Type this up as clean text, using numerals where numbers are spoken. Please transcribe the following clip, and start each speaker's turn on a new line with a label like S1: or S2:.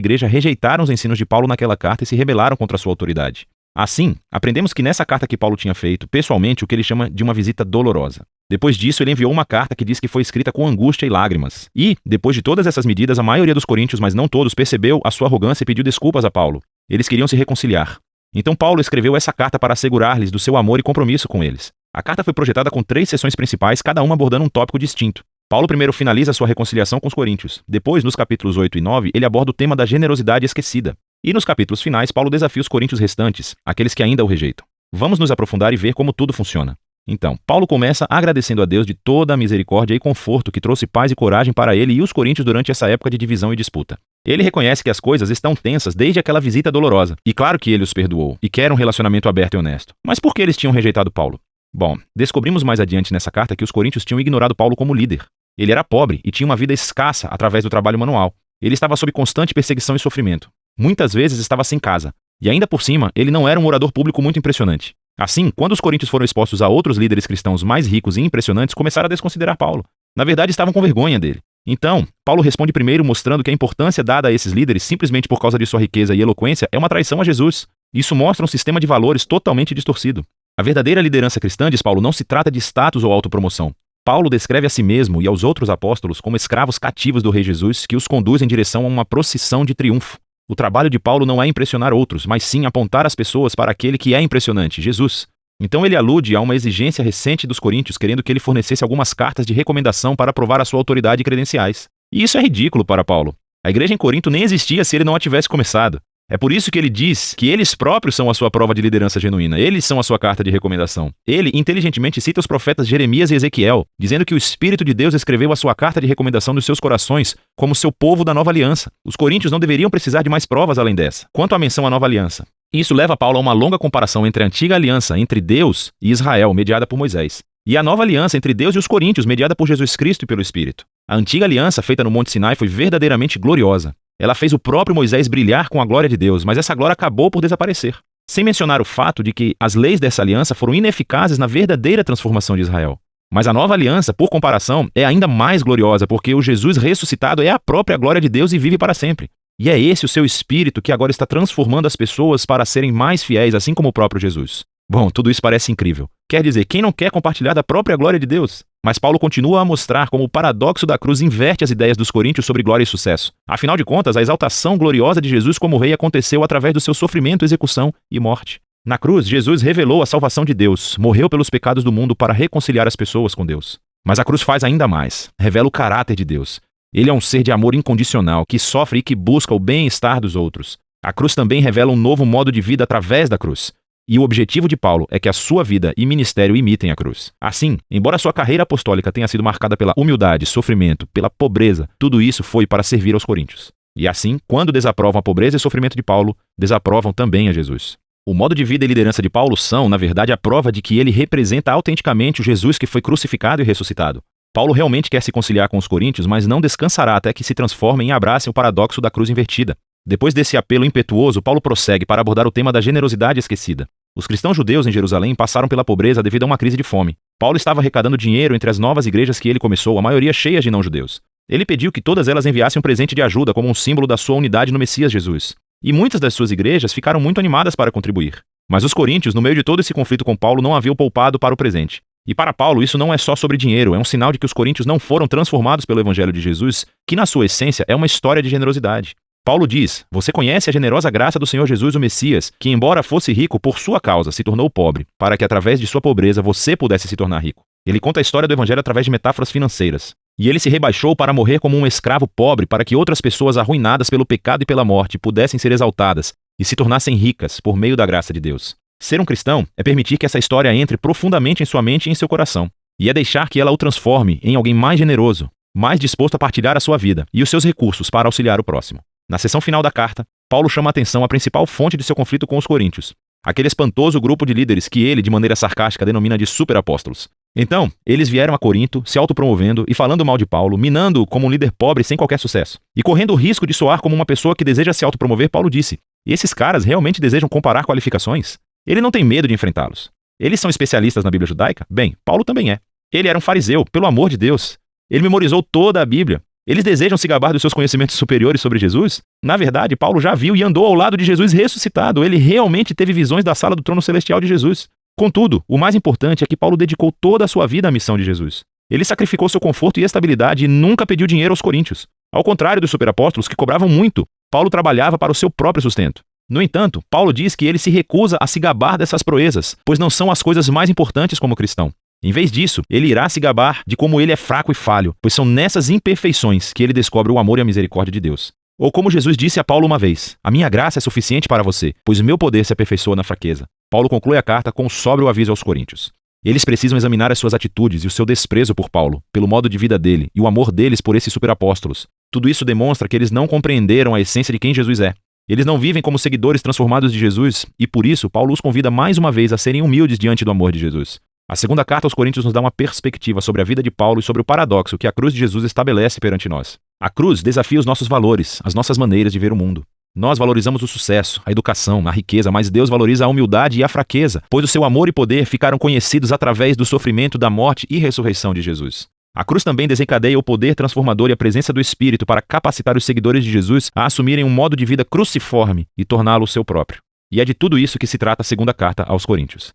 S1: igreja rejeitaram os ensinos de Paulo naquela carta e se rebelaram contra sua autoridade. Assim, aprendemos que nessa carta que Paulo tinha feito, pessoalmente, o que ele chama de uma visita dolorosa. Depois disso, ele enviou uma carta que diz que foi escrita com angústia e lágrimas. E, depois de todas essas medidas, a maioria dos coríntios, mas não todos, percebeu a sua arrogância e pediu desculpas a Paulo. Eles queriam se reconciliar. Então Paulo escreveu essa carta para assegurar-lhes do seu amor e compromisso com eles. A carta foi projetada com 3 seções principais, cada uma abordando um tópico distinto. Paulo primeiro finaliza sua reconciliação com os coríntios. Depois, nos capítulos 8 e 9, ele aborda o tema da generosidade esquecida. E nos capítulos finais, Paulo desafia os coríntios restantes, aqueles que ainda o rejeitam. Vamos nos aprofundar e ver como tudo funciona. Então, Paulo começa agradecendo a Deus de toda a misericórdia e conforto que trouxe paz e coragem para ele e os coríntios durante essa época de divisão e disputa. Ele reconhece que as coisas estão tensas desde aquela visita dolorosa. E claro que ele os perdoou e quer um relacionamento aberto e honesto. Mas por que eles tinham rejeitado Paulo? Bom, descobrimos mais adiante nessa carta que os coríntios tinham ignorado Paulo como líder. Ele era pobre e tinha uma vida escassa através do trabalho manual. Ele estava sob constante perseguição e sofrimento. Muitas vezes estava sem casa. E ainda por cima, ele não era um orador público muito impressionante. Assim, quando os coríntios foram expostos a outros líderes cristãos mais ricos e impressionantes, começaram a desconsiderar Paulo. Na verdade, estavam com vergonha dele. Então, Paulo responde primeiro mostrando que a importância dada a esses líderes simplesmente por causa de sua riqueza e eloquência é uma traição a Jesus. Isso mostra um sistema de valores totalmente distorcido. A verdadeira liderança cristã, diz Paulo, não se trata de status ou autopromoção. Paulo descreve a si mesmo e aos outros apóstolos como escravos cativos do Rei Jesus que os conduz em direção a uma procissão de triunfo. O trabalho de Paulo não é impressionar outros, mas sim apontar as pessoas para aquele que é impressionante, Jesus. Então ele alude a uma exigência recente dos coríntios, querendo que ele fornecesse algumas cartas de recomendação para provar a sua autoridade e credenciais. E isso é ridículo para Paulo. A igreja em Corinto nem existia se ele não a tivesse começado. É por isso que ele diz que eles próprios são a sua prova de liderança genuína. Eles são a sua carta de recomendação. Ele inteligentemente cita os profetas Jeremias e Ezequiel, dizendo que o Espírito de Deus escreveu a sua carta de recomendação nos seus corações como seu povo da nova aliança. Os coríntios não deveriam precisar de mais provas além dessa. Quanto à menção à nova aliança, isso leva Paulo a uma longa comparação entre a antiga aliança entre Deus e Israel, mediada por Moisés, e a nova aliança entre Deus e os coríntios, mediada por Jesus Cristo e pelo Espírito. A antiga aliança feita no Monte Sinai foi verdadeiramente gloriosa. Ela fez o próprio Moisés brilhar com a glória de Deus, mas essa glória acabou por desaparecer. Sem mencionar o fato de que as leis dessa aliança foram ineficazes na verdadeira transformação de Israel. Mas a nova aliança, por comparação, é ainda mais gloriosa, porque o Jesus ressuscitado é a própria glória de Deus e vive para sempre. E é esse o seu Espírito que agora está transformando as pessoas para serem mais fiéis, assim como o próprio Jesus. Bom, tudo isso parece incrível. Quer dizer, quem não quer compartilhar da própria glória de Deus? Mas Paulo continua a mostrar como o paradoxo da cruz inverte as ideias dos coríntios sobre glória e sucesso. Afinal de contas, a exaltação gloriosa de Jesus como rei aconteceu através do seu sofrimento, execução e morte. Na cruz, Jesus revelou a salvação de Deus, morreu pelos pecados do mundo para reconciliar as pessoas com Deus. Mas a cruz faz ainda mais, revela o caráter de Deus. Ele é um ser de amor incondicional, que sofre e que busca o bem-estar dos outros. A cruz também revela um novo modo de vida através da cruz. E o objetivo de Paulo é que a sua vida e ministério imitem a cruz. Assim, embora sua carreira apostólica tenha sido marcada pela humildade, sofrimento, pela pobreza, tudo isso foi para servir aos coríntios. E assim, quando desaprovam a pobreza e sofrimento de Paulo, desaprovam também a Jesus. O modo de vida e liderança de Paulo são, na verdade, a prova de que ele representa autenticamente o Jesus que foi crucificado e ressuscitado. Paulo realmente quer se conciliar com os coríntios, mas não descansará até que se transformem e abracem o paradoxo da cruz invertida. Depois desse apelo impetuoso, Paulo prossegue para abordar o tema da generosidade esquecida. Os cristãos judeus em Jerusalém passaram pela pobreza devido a uma crise de fome. Paulo estava arrecadando dinheiro entre as novas igrejas que ele começou, a maioria cheias de não-judeus. Ele pediu que todas elas enviassem um presente de ajuda como um símbolo da sua unidade no Messias Jesus. E muitas das suas igrejas ficaram muito animadas para contribuir. Mas os coríntios, no meio de todo esse conflito com Paulo, não haviam poupado para o presente. E para Paulo, isso não é só sobre dinheiro, é um sinal de que os coríntios não foram transformados pelo Evangelho de Jesus, que na sua essência é uma história de generosidade. Paulo diz: você conhece a generosa graça do Senhor Jesus, o Messias, que embora fosse rico, por sua causa se tornou pobre, para que através de sua pobreza você pudesse se tornar rico. Ele conta a história do Evangelho através de metáforas financeiras. E ele se rebaixou para morrer como um escravo pobre, para que outras pessoas arruinadas pelo pecado e pela morte pudessem ser exaltadas e se tornassem ricas por meio da graça de Deus. Ser um cristão é permitir que essa história entre profundamente em sua mente e em seu coração, e é deixar que ela o transforme em alguém mais generoso, mais disposto a partilhar a sua vida e os seus recursos para auxiliar o próximo. Na seção final da carta, Paulo chama a atenção à principal fonte de seu conflito com os coríntios, aquele espantoso grupo de líderes que ele, de maneira sarcástica, denomina de superapóstolos. Então, eles vieram a Corinto, se autopromovendo e falando mal de Paulo, minando-o como um líder pobre sem qualquer sucesso. E correndo o risco de soar como uma pessoa que deseja se autopromover, Paulo disse: esses caras realmente desejam comparar qualificações? Ele não tem medo de enfrentá-los. Eles são especialistas na Bíblia judaica? Bem, Paulo também é. Ele era um fariseu, pelo amor de Deus. Ele memorizou toda a Bíblia. Eles desejam se gabar dos seus conhecimentos superiores sobre Jesus? Na verdade, Paulo já viu e andou ao lado de Jesus ressuscitado. Ele realmente teve visões da sala do trono celestial de Jesus. Contudo, o mais importante é que Paulo dedicou toda a sua vida à missão de Jesus. Ele sacrificou seu conforto e estabilidade e nunca pediu dinheiro aos coríntios. Ao contrário dos superapóstolos, que cobravam muito, Paulo trabalhava para o seu próprio sustento. No entanto, Paulo diz que ele se recusa a se gabar dessas proezas, pois não são as coisas mais importantes como cristão. Em vez disso, ele irá se gabar de como ele é fraco e falho, pois são nessas imperfeições que ele descobre o amor e a misericórdia de Deus. Ou como Jesus disse a Paulo uma vez: "A minha graça é suficiente para você, pois o meu poder se aperfeiçoa na fraqueza." Paulo conclui a carta com um sóbrio aviso aos coríntios. Eles precisam examinar as suas atitudes e o seu desprezo por Paulo, pelo modo de vida dele e o amor deles por esses superapóstolos. Tudo isso demonstra que eles não compreenderam a essência de quem Jesus é. Eles não vivem como seguidores transformados de Jesus e, por isso, Paulo os convida mais uma vez a serem humildes diante do amor de Jesus. A segunda carta aos Coríntios nos dá uma perspectiva sobre a vida de Paulo e sobre o paradoxo que a cruz de Jesus estabelece perante nós. A cruz desafia os nossos valores, as nossas maneiras de ver o mundo. Nós valorizamos o sucesso, a educação, a riqueza, mas Deus valoriza a humildade e a fraqueza, pois o seu amor e poder ficaram conhecidos através do sofrimento, da morte e ressurreição de Jesus. A cruz também desencadeia o poder transformador e a presença do Espírito para capacitar os seguidores de Jesus a assumirem um modo de vida cruciforme e torná-lo seu próprio. E é de tudo isso que se trata a segunda carta aos Coríntios.